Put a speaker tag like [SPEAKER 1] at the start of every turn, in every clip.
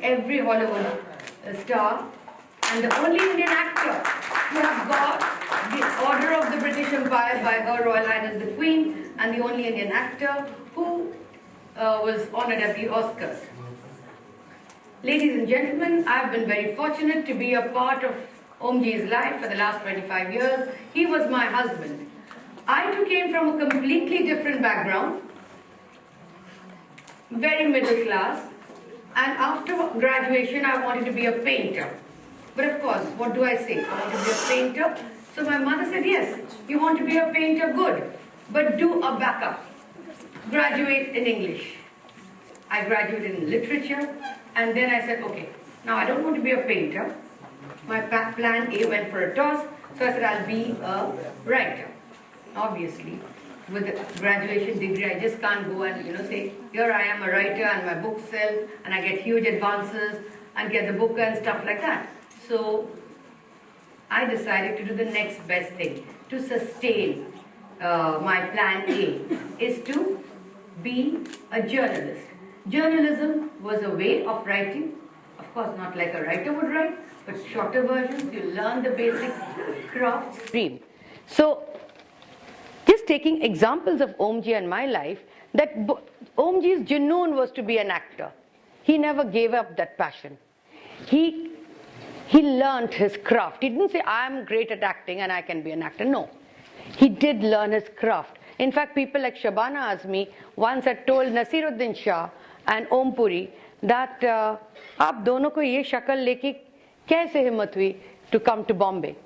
[SPEAKER 1] every Hollywood star and the only Indian actor to have got the Order of the British Empire by Her Royal Highness the Queen, and the only Indian actor who was honored at the Oscars. Ladies and gentlemen, I've been very fortunate to be a part of Omji's life for the last 25 years. He was my husband. I too came from a completely different background, very middle class, and after graduation I wanted to be a painter. But of course, what do I say? I want to be a painter. So my mother said, yes, you want to be a painter, good, but do a backup. Graduate in English. I graduated in literature, and then I said, okay, now I don't want to be a painter. My plan A went for a toss, so I said I'll be a writer. Obviously, with a graduation degree, I just can't go and say, here I am a writer and my books sell and I get huge advances and get the book and stuff like that. So I decided to do the next best thing to sustain my plan A is to be a journalist. Journalism was a way of writing, of course not like a writer would write, but shorter versions. You learn the basic crafts. So just taking examples of Omji and my life, that Omji's Junoon was to be an actor. He never gave up that passion. He learned his craft. He didn't say, I'm great at acting and I can be an actor. No. He did learn his craft. In fact, people like Shabana Azmi once had told Nasiruddin Shah and Om Puri that aap dono ko ye shakal leke kaise himmat hui to come to Bombay.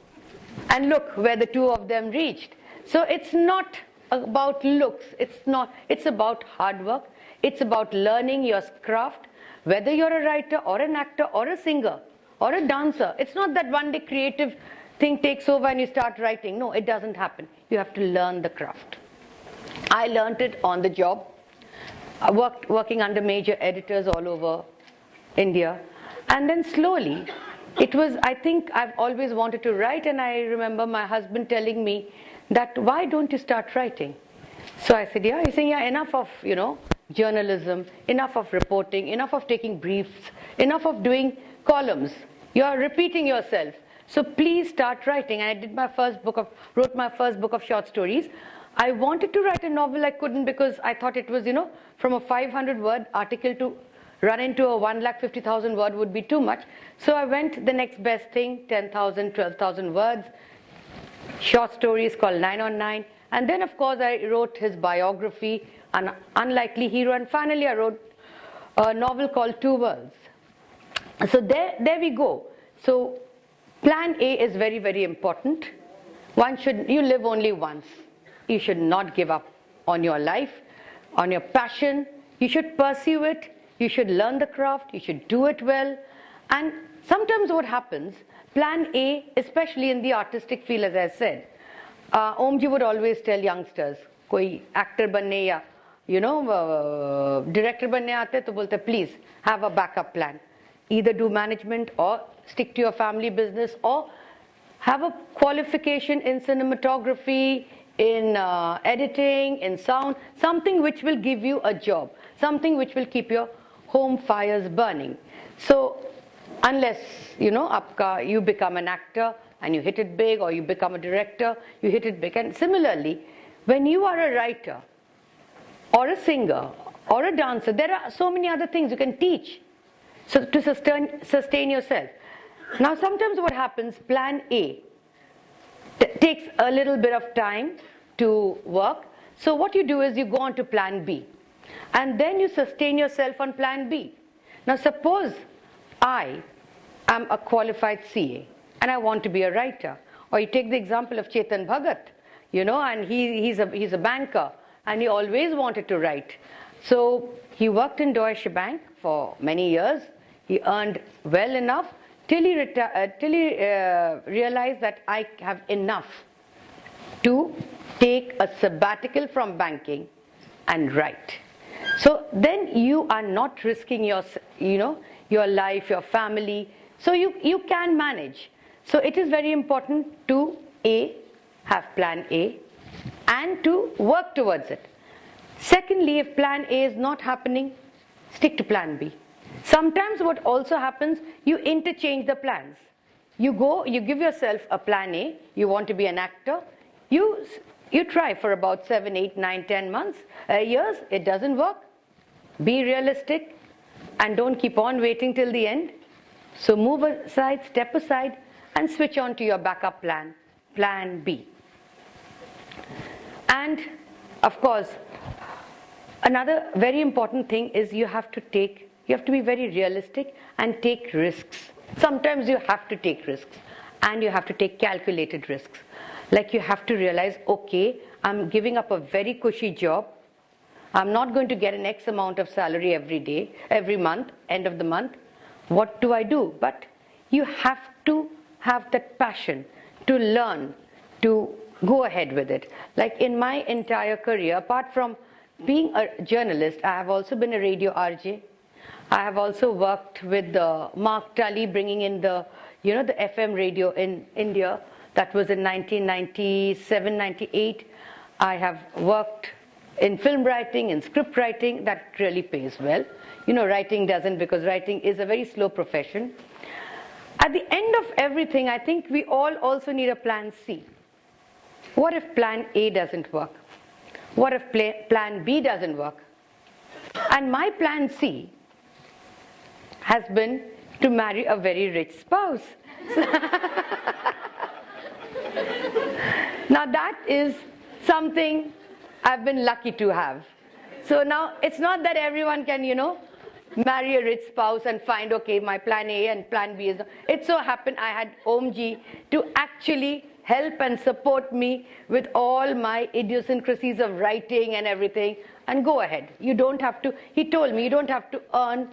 [SPEAKER 1] And look where the two of them reached. So it's not about looks. It's about hard work. It's about learning your craft. Whether you're a writer or an actor or a singer or a dancer, it's not that one day creative thing takes over and you start writing. No, it doesn't happen. You have to learn the craft. I learned it on the job. I working under major editors all over India. And then slowly, it was, I think I've always wanted to write, and I remember my husband telling me that, why don't you start writing? So I said, yeah. He's saying, yeah, enough of, journalism, enough of reporting, enough of taking briefs, enough of doing columns. You are repeating yourself. So please start writing. And I did wrote my first book of short stories. I wanted to write a novel, I couldn't, because I thought it was, from a 500-word article to run into a 150,000 word would be too much. So I went the next best thing, 10,000, 12,000 words, short stories called 9 on 9. And then, of course, I wrote his biography, An Unlikely Hero. And finally, I wrote a novel called Two Worlds. So there we go. So plan A is very, very important. You live only once. You should not give up on your life, on your passion. You should pursue it. You should learn the craft. You should do it well. And sometimes what happens, plan A, especially in the artistic field, as I said, Omji would always tell youngsters, koi actor banne ya, director banne aate to bolte, please have a backup plan. Either do management or stick to your family business, or have a qualification in cinematography, in editing, in sound, something which will give you a job, something which will keep your home fires burning. So unless, you become an actor and you hit it big, or you become a director, you hit it big. And similarly, when you are a writer or a singer or a dancer, there are so many other things you can teach, so to sustain yourself. Now sometimes what happens, plan A takes a little bit of time to work. So what you do is you go on to plan B, and then you sustain yourself on plan B. Now suppose I am a qualified CA and I want to be a writer. Or you take the example of Chetan Bhagat, and he's a banker and he always wanted to write. So he worked in Deutsche Bank for many years. He earned well enough till he realized that I have enough to take a sabbatical from banking and write. So then you are not risking your life, your family. So you can manage. So it is very important to have plan A and to work towards it. Secondly, if plan A is not happening, stick to plan B. Sometimes what also happens, you interchange the plans. You give yourself a plan A, you want to be an actor, you try for about 7, 8, 9, 10 months, years, it doesn't work. Be realistic and don't keep on waiting till the end. So move aside, step aside, and switch on to your backup plan, plan B. And of course, another very important thing is you have to be very realistic and take risks. Sometimes you have to take risks, and you have to take calculated risks. Like you have to realize, okay, I'm giving up a very cushy job. I'm not going to get an X amount of salary every day, every month, end of the month. What do I do? But you have to have that passion to learn, to go ahead with it. Like in my entire career, apart from being a journalist, I have also been a radio RJ. I have also worked with Mark Tully, bringing in the FM radio in India. That was in 1997, 98. I have worked in film writing, in script writing. That really pays well. Writing doesn't, because writing is a very slow profession. At the end of everything, I think we all also need a plan C. What if plan A doesn't work? What if plan B doesn't work? And my plan C has been to marry a very rich spouse. Now that is something I've been lucky to have. So now it's not that everyone can, marry a rich spouse and find, okay, my plan A and plan B is. It so happened I had Omji to actually help and support me with all my idiosyncrasies of writing and everything, and go ahead. You don't have to, he told me, you don't have to earn,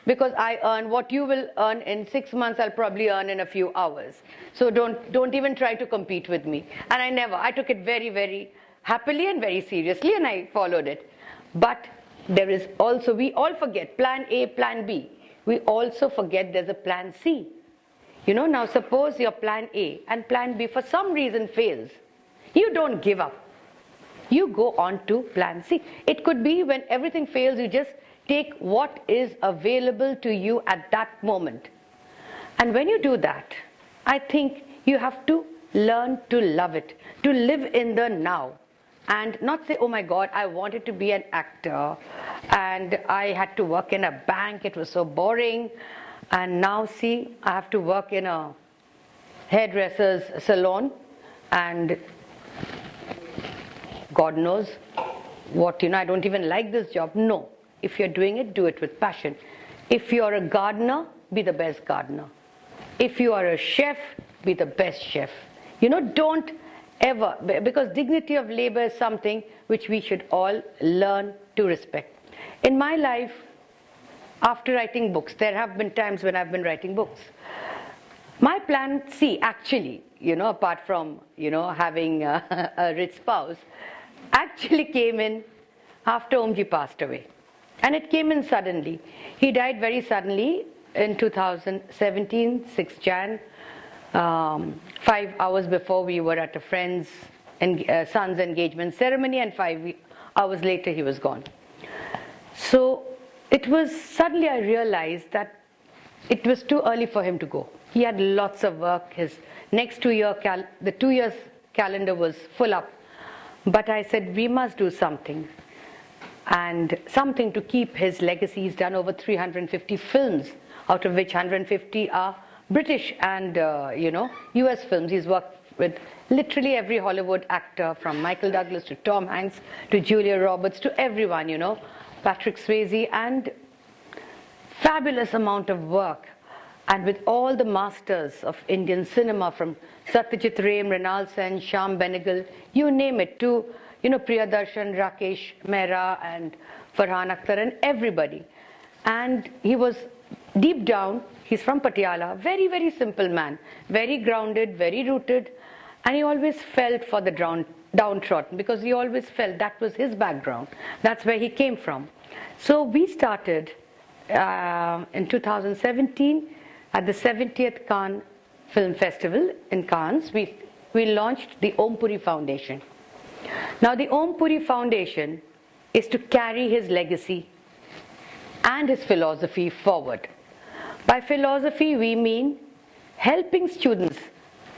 [SPEAKER 1] because I earn what you will earn in 6 months, I'll probably earn in a few hours. So don't even try to compete with me. And I took it very, very happily and very seriously, and I followed it. But there is also, we all forget plan A, plan B. We also forget there's a plan C. Now suppose your plan A and plan B for some reason fails. You don't give up. You go on to plan C. It could be when everything fails, you just take what is available to you at that moment. And when you do that, I think you have to learn to love it, to live in the now. And not say, oh my God, I wanted to be an actor and I had to work in a bank, it was so boring. And now see, I have to work in a hairdresser's salon, and God knows what, I don't even like this job. No, if you're doing it, do it with passion. If you're a gardener, be the best gardener. If you are a chef, be the best chef. Don't ever, because dignity of labor is something which we should all learn to respect. In my life, after writing books, there have been times when I've been writing books. My plan C, actually, apart from, having a rich spouse, actually came in after Omji passed away. And it came in suddenly. He died very suddenly in 2017, 6 Jan. 5 hours before, we were at a friend's son's engagement ceremony, and 5 hours later he was gone. So it was suddenly I realized that it was too early for him to go. He had lots of work. His next 2 year the 2 years calendar was full up. But I said, we must do something, and something to keep his legacy. He's done over 350 films, out of which 150 are British and US films. He's worked with literally every Hollywood actor, from Michael Douglas to Tom Hanks to Julia Roberts to everyone, Patrick Swayze, and fabulous amount of work. And with all the masters of Indian cinema, from Satyajit Ray, Mrinal Sen, Shyam Benegal, you name it, to Priyadarshan, Rakesh Mehra and Farhan Akhtar and everybody. And he was deep down, he's from Patiala, very, very simple man, very grounded, very rooted, and he always felt for the downtrodden, because he always felt that was his background. That's where he came from. So we started in 2017 at the 70th Cannes Film Festival in Cannes. We launched the Om Puri Foundation. Now the Om Puri Foundation is to carry his legacy and his philosophy forward. By philosophy, we mean helping students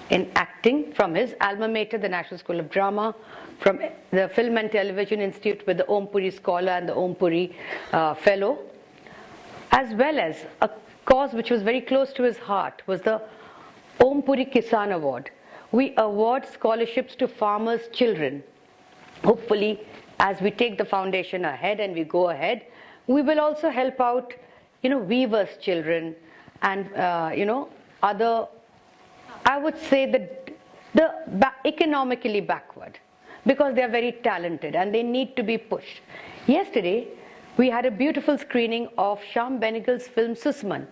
[SPEAKER 1] in acting from his alma mater, the National School of Drama, from the Film and Television Institute with the Om Puri Scholar and the Om Puri Fellow, as well as a cause which was very close to his heart was the Om Puri Kisan Award. We award scholarships to farmers' children. Hopefully, as we take the foundation ahead and we go ahead, we will also help out, weavers' children and, other, I would say the economically backward, because they are very talented and they need to be pushed. Yesterday, we had a beautiful screening of Shyam Benegal's film Susman,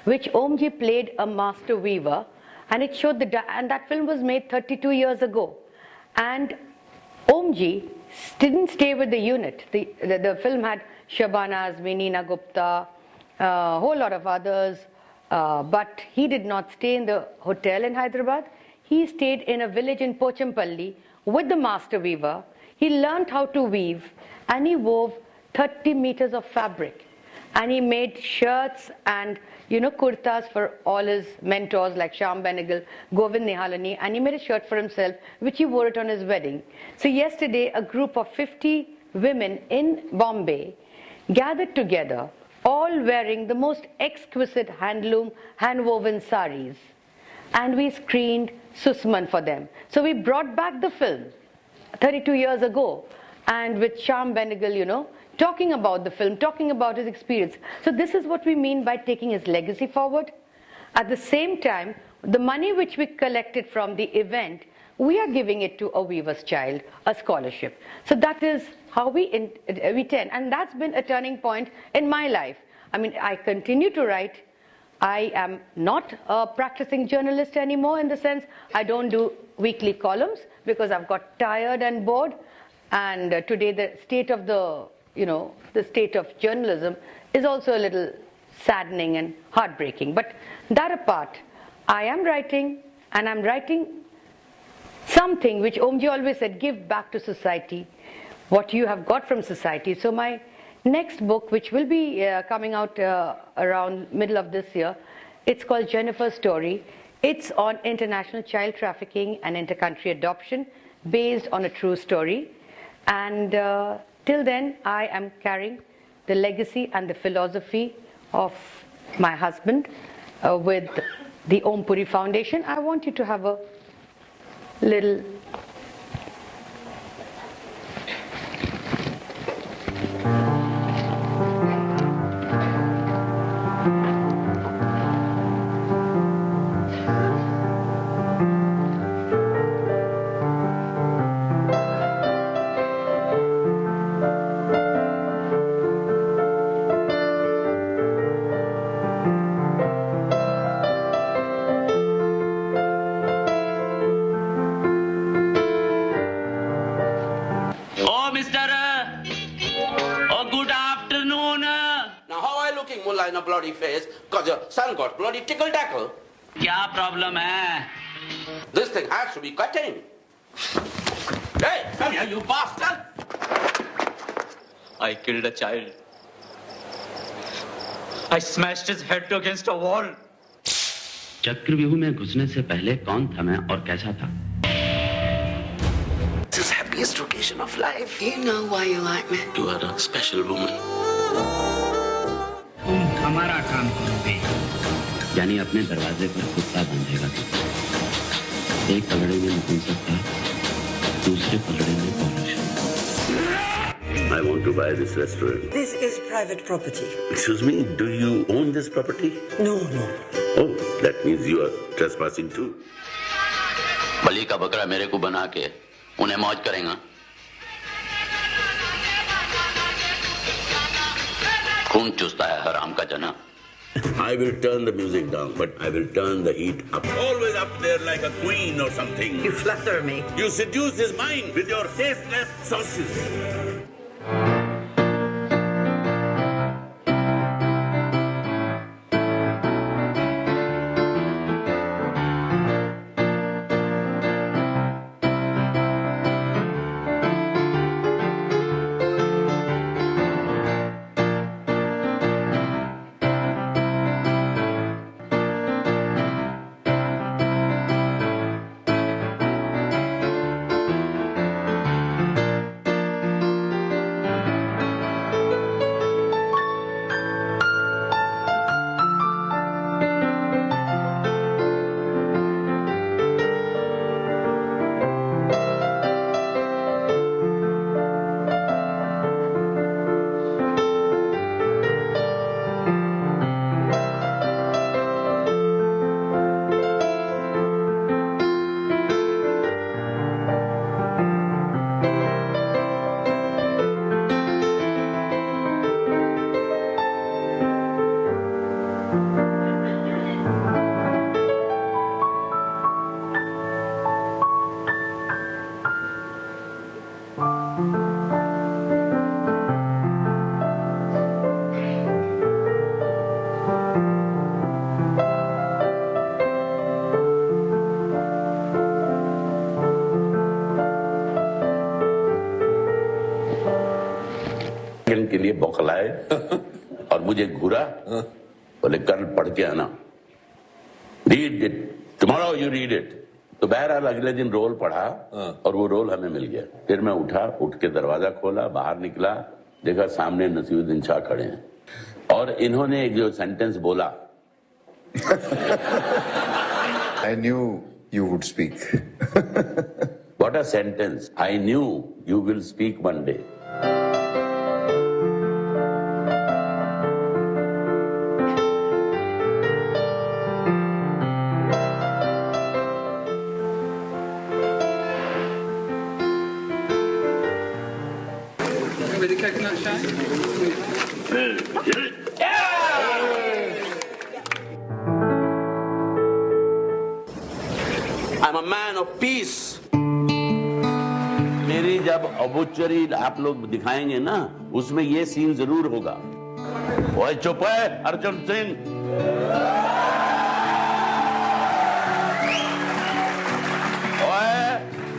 [SPEAKER 1] which Omji played a master weaver, and it showed and that film was made 32 years ago. And Omji didn't stay with the unit. The film had Shabana Azmi, Neena Gupta, a whole lot of others, but he did not stay in the hotel in Hyderabad. He stayed in a village in Pochampalli with the master weaver. He learned how to weave, and he wove 30 meters of fabric. And he made shirts and, kurtas for all his mentors like Shyam Benegal, Govind Nihalani, and he made a shirt for himself, which he wore it on his wedding. So yesterday, a group of 50 women in Bombay gathered together, all wearing the most exquisite handloom, hand-woven saris. And we screened Susman for them. So we brought back the film 32 years ago, and with Shyam Benegal, talking about the film, talking about his experience. So this is what we mean by taking his legacy forward. At the same time, the money which we collected from the event, we are giving it to a weaver's child, a scholarship. So that is how we tend, and that's been a turning point in my life. I mean, I continue to write. I am not a practicing journalist anymore, in the sense I don't do weekly columns because I've got tired and bored. And today the state of the state of journalism is also a little saddening and heartbreaking. But that apart, I am writing, and I'm writing something which Omji always said, give back to society what you have got from society. So my next book, which will be coming out around middle of this year, it's called Jennifer's Story. It's on international child trafficking and inter-country adoption based on a true story. And till then, I am carrying the legacy and the philosophy of my husband with the Om Puri Foundation. I want you to have a little
[SPEAKER 2] in a bloody face because your son got bloody tickle-tackle.
[SPEAKER 3] What problem hai?
[SPEAKER 2] This thing has to be cutting. Hey, come here, you bastard!
[SPEAKER 3] I killed a child. I smashed his head against a wall.
[SPEAKER 4] चक्रव्यूह में घुसने से पहले कौन था मैं और कैसा था?
[SPEAKER 2] This is the happiest occasion of life.
[SPEAKER 5] You know why you like me.
[SPEAKER 2] You are a special woman.
[SPEAKER 6] तुम हमारा काम करोगे।
[SPEAKER 4] यानी अपने दरवाजे पर कुत्ता बांधेगा तू। एक पलड़े में नपुंसक था, दूसरे पलड़े में पौरुष।
[SPEAKER 7] I want to buy this restaurant.
[SPEAKER 5] This is private property.
[SPEAKER 7] Excuse me, do you own this property?
[SPEAKER 5] No.
[SPEAKER 7] Oh, that means you are trespassing too.
[SPEAKER 4] बलि का बकरा मेरे को बना के उन्हें मौज करेगा। खून चूसता है हराम का जना।
[SPEAKER 7] I will turn the music down, but I will turn the heat up. Always up there like a queen or something.
[SPEAKER 5] You flatter me.
[SPEAKER 7] You seduce his mind with your tasteless sauces. बौखलाए और मुझे घूरा, बोले कल पढ़ के आना, read it, tomorrow you read it. तो बहरहाल अगले दिन रोल पढ़ा और वो रोल हमें मिल गया। फिर मैं उठ के दरवाजा खोला, बाहर निकला, देखा सामने नसीरुद्दीन शाह खड़े हैं और इन्होंने एक जो सेंटेंस बोला,
[SPEAKER 8] I knew you would speak.
[SPEAKER 7] What a sentence. I knew you will speak one day. I'm a man of peace. मेरी जब ऑब्चुरी आप लोग दिखाएंगे ना, उसमें ये सीन जरूर होगा। ओए चुप है अर्जुन सिंह,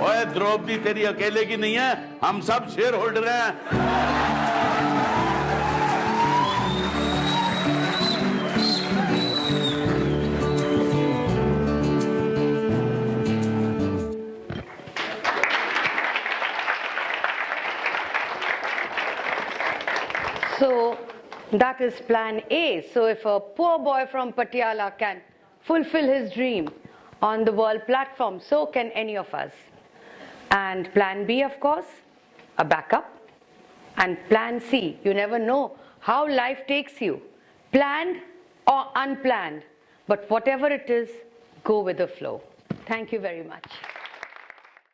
[SPEAKER 7] ओए द्रौपदी तेरी अकेले की नहीं है, हम सब शेयर होल्डर हैं।
[SPEAKER 1] So that is plan A. So if a poor boy from Patiala can fulfill his dream on the world platform, so can any of us. And plan B, of course, a backup. And plan C, you never know how life takes you, planned or unplanned. But whatever it is, go with the flow. Thank you very much.